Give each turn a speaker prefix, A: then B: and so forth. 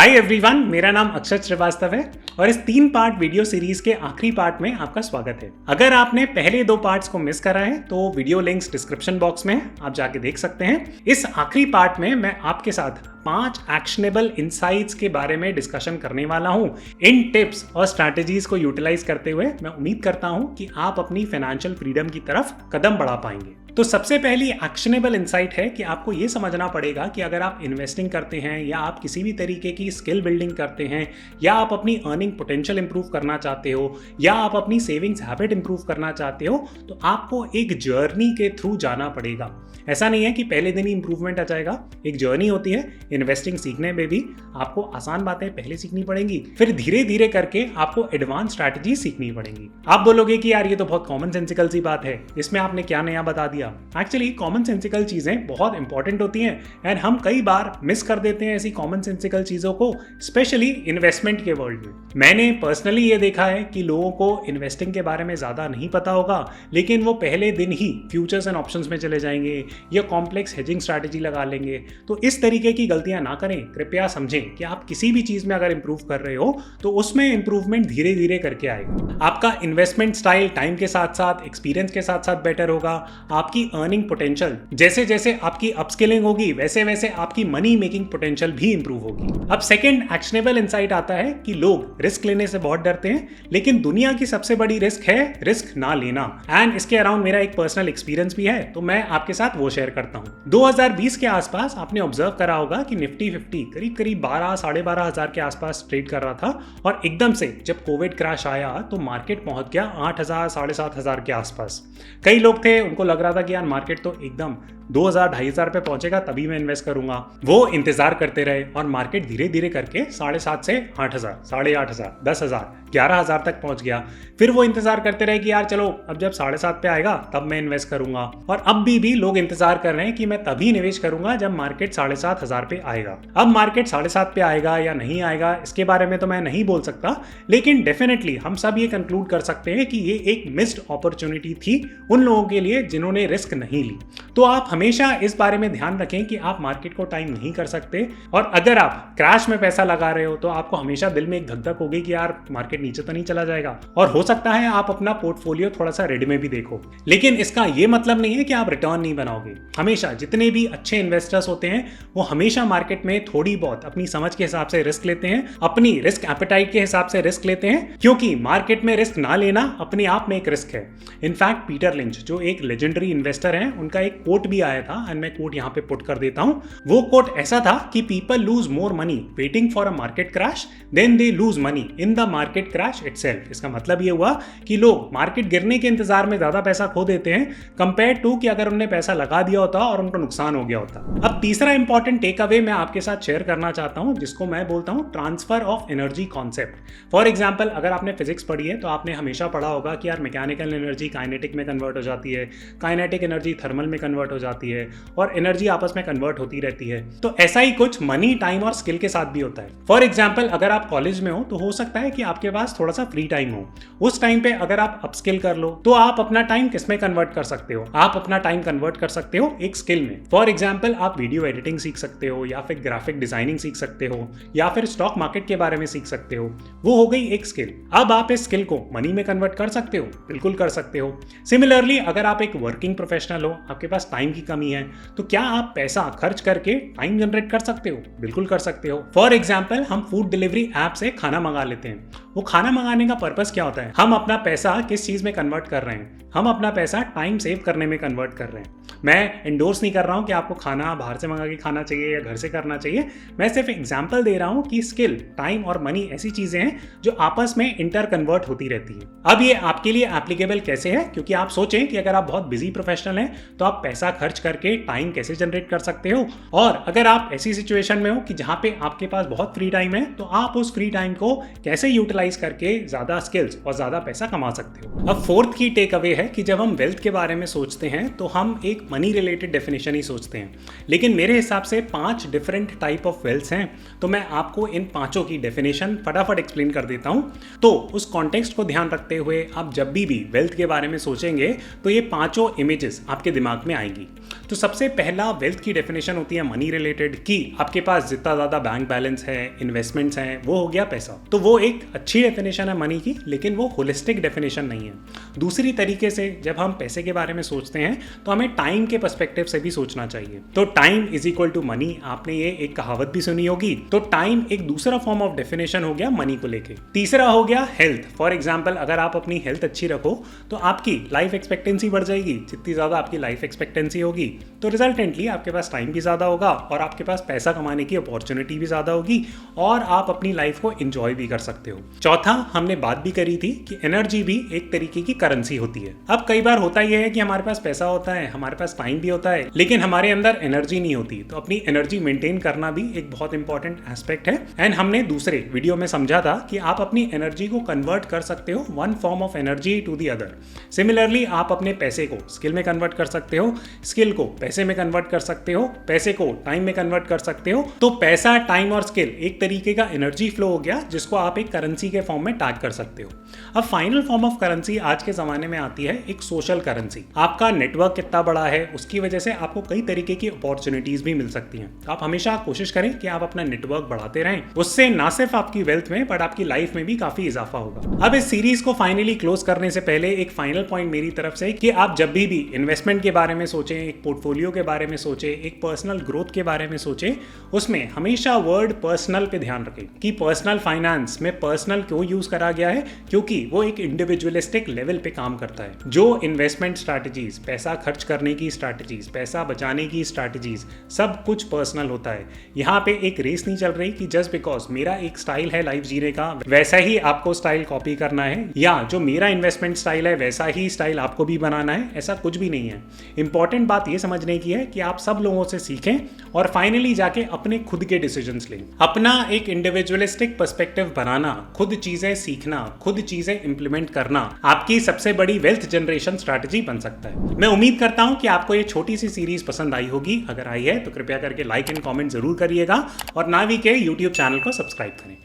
A: Hi everyone, मेरा नाम अक्षत श्रीवास्तव है और इस 3 पार्ट वीडियो सीरीज के आखिरी पार्ट में आपका स्वागत है। अगर आपने पहले 2 पार्ट्स को मिस करा है तो वीडियो लिंक्स डिस्क्रिप्शन बॉक्स में आप जाके देख सकते हैं। इस आखिरी पार्ट में मैं आपके साथ 5 एक्शनेबल इनसाइट्स के बारे में डिस्कशन करने वाला हूं। इन टिप्स और स्ट्रैटेजीज को यूटिलाइज करते हुए मैं उम्मीद करता हूं कि आप अपनी फाइनेंशियल फ्रीडम की तरफ कदम बढ़ा पाएंगे। तो सबसे पहली एक्शनेबल इनसाइट है कि आपको ये समझना पड़ेगा कि अगर आप इन्वेस्टिंग करते हैं या आप किसी भी तरीके की स्किल बिल्डिंग करते हैं या आप अपनी अर्निंग पोटेंशियल इंप्रूव करना चाहते हो या आप अपनी सेविंग्स हैबिट इंप्रूव करना चाहते हो तो आपको एक जर्नी के थ्रू जाना पड़ेगा। ऐसा नहीं है कि पहले दिन ही इंप्रूवमेंट आ जाएगा, एक जर्नी होती है। इन्वेस्टिंग सीखने में भी आपको आसान बातें पहले सीखनी पड़ेंगी, फिर धीरे धीरे करके आपको एडवांस स्ट्रैटेजी सीखनी पड़ेंगी। आप बोलोगे कि यार ये तो बहुत कॉमन सेंसिकल सी बात है, इसमें आपने क्या नया बता दिया। एक्चुअली कॉमन सेंसिकल चीजें बहुत इंपॉर्टेंट होती हैं एंड हम कई बार मिस कर देते हैं ऐसी कॉमन सेंसिकल चीजों को, स्पेशली इन्वेस्टमेंट के वर्ल्ड में। मैंने पर्सनली ये देखा है कि लोगों को इन्वेस्टिंग के बारे में ज्यादा नहीं पता होगा, लेकिन वो पहले दिन ही फ्यूचर्स एंड ऑप्शंस में चले जाएंगे या कॉम्प्लेक्स हेजिंग स्ट्रैटेजी लगा लेंगे। तो इस तरीके की गलतियां ना करें। कृपया समझें कि आप किसी भी चीज में अगर इंप्रूव कर रहे हो तो उसमें इंप्रूवमेंट धीरे धीरे करके आएगा। आपका इन्वेस्टमेंट स्टाइल टाइम के साथ साथ, एक्सपीरियंस के साथ साथ बेटर होगा। आपकी अर्निंग पोटेंशियल जैसे जैसे आपकी अपस्किलिंग होगी वैसे वैसे आपकी मनी मेकिंग पोटेंशियल भी इंप्रूव होगी। अब सेकंड एक्शनेबल इनसाइट आता है कि लोग रिस्क लेने से बहुत डरते हैं, लेकिन दुनिया की सबसे बड़ी रिस्क है रिस्क ना लेना। एंड इसके अराउंड मेरा एक पर्सनल एक्सपीरियंस भी है, तो मैं आपके साथ वो शेयर करता हूं। 2020 के आसपास आपने ऑब्जर्व करा होगा कि निफ्टी 50 करीब करीब 12-12.5 हजार के आसपास ट्रेड कर रहा था और एकदम से जब कोविड क्रैश आया तो मार्केट पहुंच गया 8,000-7,500 के आसपास। कई लोग थे, उनको लग रहा था कि यार मार्केट तो एकदम 2,000-2,500 पे पहुंचेगा तभी मैं इन्वेस्ट करूंगा। वो इंतजार करते रहे और मार्केट धीरे धीरे करके 7,500 से 8,000, 8,500, 10,000, 11,000 तक पहुंच गया। फिर वो इंतजार करते रहे कि यार चलो अब जब 7,500 पे आएगा तब मैं इन्वेस्ट करूंगा। और अब भी लोग इंतजार कर रहे हैं कि मैं तभी निवेश करूंगा जब मार्केट 7,500 पे आएगा। अब मार्केट 7,500 पे आएगा या नहीं आएगा इसके बारे में तो मैं नहीं बोल सकता, लेकिन डेफिनेटली हम सब ये कंक्लूड कर सकते हैं कि ये एक मिस्ड अपॉर्चुनिटी थी उन लोगों के लिए जिन्होंने रिस्क नहीं ली। तो आप हमेशा इस बारे में ध्यान रखें कि आप मार्केट को टाइम नहीं कर सकते, और अगर आप क्रैश में पैसा लगा रहे हो तो आपको हमेशा दिल में एक धक-धक होगी कि यार मार्केट नीचे तो नहीं चला जाएगा, और हो सकता है आप अपना पोर्टफोलियो थोड़ा सा रेड में भी देखो। लेकिन इसका ये मतलब नहीं है कि आप रिटर्न नहीं बनाओगे। हमेशा जितने भी अच्छे इन्वेस्टर्स होते हैं वो हमेशा मार्केट में थोड़ी बहुत अपनी समझ के हिसाब से रिस्क लेते हैं, अपनी रिस्क एपेटाइट के हिसाब से रिस्क लेते हैं, क्योंकि मार्केट में रिस्क ना लेना अपने आप में एक रिस्क है। इनफैक्ट पीटर लिंच जो एक लेजेंडरी इन्वेस्टर हैं, उनका एक कोट भी आया था एंड मैं कोट यहां पे पुट कर देता हूं। वो कोट ऐसा था कि people lose more money waiting for a market crash than they lose money in the market crash itself. इसका मतलब ये हुआ कि लोग मार्केट गिरने के इंतजार में ज्यादा पैसा खो देते हैं कंपेयर टू कि अगर उन्होंने पैसा लगा दिया होता और उनको नुकसान हो गया होता। अब तीसरा इंपॉर्टेंट टेक अवे मैं आपके साथ शेयर करना चाहता हूं, जिसको मैं बोलता हूं transfer of energy concept. For example, अगर आपने फिजिक्स पढ़ी है तो आपने हमेशा पढ़ा होगा कि यार मैकेनिकल एनर्जी काइनेटिक में कन्वर्ट हो जाती है, काइनेटिक एनर्जी थर्मल में कन्वर्ट हो जाती है और एनर्जी आपस में कन्वर्ट होती रहती है। तो ऐसा ही कुछ मनी, टाइम और स्किल के साथ भी होता है। फॉर एग्जाम्पल, अगर आप कॉलेज में हो तो हो सकता है कि आपके पास थोड़ा सा फ्री टाइम हो। उस टाइम पे अगर आप अपस्किल कर लो तो आप अपना टाइम किस में कन्वर्ट कर सकते हो? आप अपना टाइम कन्वर्ट कर सकते हो एक स्किल में। फॉर एग्जाम्पल, आप वीडियो एडिटिंग सीख सकते हो या फिर ग्राफिक डिजाइनिंग सीख सकते हो या फिर स्टॉक मार्केट के बारे में सीख सकते हो। वो हो गई एक स्किल। अब आप इस स्किल को मनी में कन्वर्ट कर सकते हो, बिल्कुल कर सकते हो। सिमिलरली, अगर आप एक वर्किंग प्रोफेशनल हो, आपके पास टाइम की कमी है, तो क्या आप पैसा खर्च करके टाइम जनरेट कर सकते हो? बिल्कुल कर सकते हो। फॉर एग्जाम्पल, हम फूड डिलीवरी ऐप से खाना मंगा लेते हैं। वो खाना मंगाने का पर्पस क्या होता है? हम अपना पैसा किस चीज में कन्वर्ट कर रहे हैं? हम अपना पैसा टाइम सेव करने में कन्वर्ट कर रहे हैं। मैं इंडोर्स नहीं कर रहा हूं कि आपको खाना बाहर से मंगा के खाना चाहिए या घर से करना चाहिए। मैं सिर्फ एग्जांपल दे रहा हूं कि स्किल, टाइम और मनी ऐसी चीजें हैं जो आपस में इंटर कन्वर्ट होती रहती है। अब ये आपके लिए एप्लीकेबल कैसे है? क्योंकि आप सोचें कि अगर आप बहुत बिजी प्रोफेशनल हैं तो आप पैसा खर्च करके टाइम कैसे जनरेट कर सकते हो, और अगर आप ऐसी सिचुएशन में हो कि जहां पे आपके पास बहुत फ्री टाइम है तो आप उस फ्री टाइम को कैसे यूटिलाइज करके ज्यादा स्किल्स और ज्यादा पैसा कमा सकते हो। अब फोर्थ की टेक अवे है कि जब हम वेल्थ के बारे में सोचते हैं तो हम एक मनी रिलेटेड डेफिनेशन ही सोचते हैं, लेकिन मेरे हिसाब से 5 डिफरेंट टाइप ऑफ वेल्थ हैं। तो मैं आपको इन 5 की डेफिनेशन फटाफट एक्सप्लेन कर देता हूं। तो उस कॉन्टेक्स्ट को ध्यान रखते हुए आप जब भी वेल्थ के बारे में सोचेंगे तो ये 5 इमेजेस आपके दिमाग में आएंगी। तो सबसे पहला वेल्थ की डेफिनेशन होती है मनी रिलेटेड, कि आपके पास जितना ज्यादा बैंक बैलेंस है, इन्वेस्टमेंट्स हैं, वो हो गया पैसा। तो वो एक अच्छी डेफिनेशन है मनी की, लेकिन वो होलिस्टिक डेफिनेशन नहीं है। दूसरी तरीके से जब हम पैसे के बारे में सोचते हैं तो हमें टाइम के पर्सपेक्टिव से भी सोचना चाहिए। तो time is equal to money, आपने ये एक कहावत भी सुनी होगी। तो टाइम एक दूसरा फॉर्म ऑफ डेफिनेशन हो गया मनी को लेके। तीसरा हो गया हेल्थ। फॉर एग्जाम्पल, अगर आप अपनी हेल्थ अच्छी रखो तो आपकी लाइफ एक्सपेक्टेंसी बढ़ जाएगी। जितनी ज्यादा आपकी लाइफ एक्सपेक्टेंसी होगी तो रिजल्टेंटली आपके पास टाइम भी ज्यादा होगा और आपके पास पैसा कमाने की अपॉर्चुनिटी भी ज्यादा होगी और आप अपनी लाइफ को एंजॉय भी कर सकते हो। चौथा, हमने बात भी करी थी कि एनर्जी भी एक तरीके की करेंसी होती है। अब कई बार होता यह है कि हमारे पास पैसा होता है, हमारे पास टाइम भी होता है, लेकिन हमारे अंदर एनर्जी नहीं होती। तो अपनी एनर्जी मेंटेन करना भी एक बहुत इंपॉर्टेंट एस्पेक्ट है। एंड हमने दूसरे वीडियो में समझा था कि आप अपनी एनर्जी को कन्वर्ट कर सकते हो one form of energy to the other. Similarly आप अपने पैसे को स्किल में कन्वर्ट कर सकते हो, स्किल को पैसे में कन्वर्ट कर सकते हो, पैसे को टाइम में कन्वर्ट कर सकते हो। तो पैसा, टाइम और स्किल एक तरीके का एनर्जी फ्लो हो गया जिसको आप एक करेंसी के फॉर्म में टैग कर सकते हो। अब फाइनल फॉर्म ऑफ करेंसी आज के जमाने में आती है एक सोशल करेंसी। आपका नेटवर्क कितना बड़ा है उसकी वजह से आपको कई तरीके की अपॉर्चुनिटीज भी मिल सकती हैं। आप हमेशा कोशिश करें कि आप अपना नेटवर्क बढ़ाते रहें, उससे ना सिर्फ आपकी वेल्थ में बट आपकी लाइफ में भी काफी इजाफा होगा। अब इस सीरीज को फाइनली क्लोज करने से पहले एक फाइनल पॉइंट मेरी तरफ से कि आप जब भी इन्वेस्टमेंट के बारे में सोचें, एक पोर्टफोलियो के बारे में सोचें, एक पर्सनल ग्रोथ के बारे में सोचें, उसमें हमेशा वर्ड पर्सनल पे ध्यान रखें कि पर्सनल फाइनेंस में पर्सनल क्यों यूज करा गया है, क्योंकि वो एक इंडिविजुअलिस्टिक लेवल पे काम करता है। जो इन्वेस्टमेंट स्ट्रैटेजीज, पैसा खर्च करने की स्ट्रैटेजीज, पैसा बचाने की स्ट्रैटेजीज, सब कुछ पर्सनल होता है। यहाँ पे एक रेस नहीं चल रही कि जस्ट बिकॉज मेरा एक स्टाइल है लाइफ जीने का वैसा ही आपको स्टाइल कॉपी करना है, या जो मेरा इन्वेस्टमेंट स्टाइल है वैसा ही स्टाइल आपको भी बनाना है। ऐसा कुछ भी नहीं है। इंपॉर्टेंट बात ये समझने की है कि आप सब लोगों से सीखें और फाइनली जाके अपने खुद के डिसीजंस लें। अपना एक इंडिविजुअलिस्टिक पर्सपेक्टिव बनाना, खुद चीजें सीखना, खुद चीजें इंप्लीमेंट करना आपकी सबसे बड़ी वेल्थ जनरेशन स्ट्रैटेजी बन सकता है। मैं उम्मीद करता हूं कि आपको ये छोटी सी सीरीज पसंद आई होगी। अगर आई है तो कृपया करके लाइक एंड कमेंट जरूर करिएगा और नावी के यूट्यूब चैनल को सब्सक्राइब करें।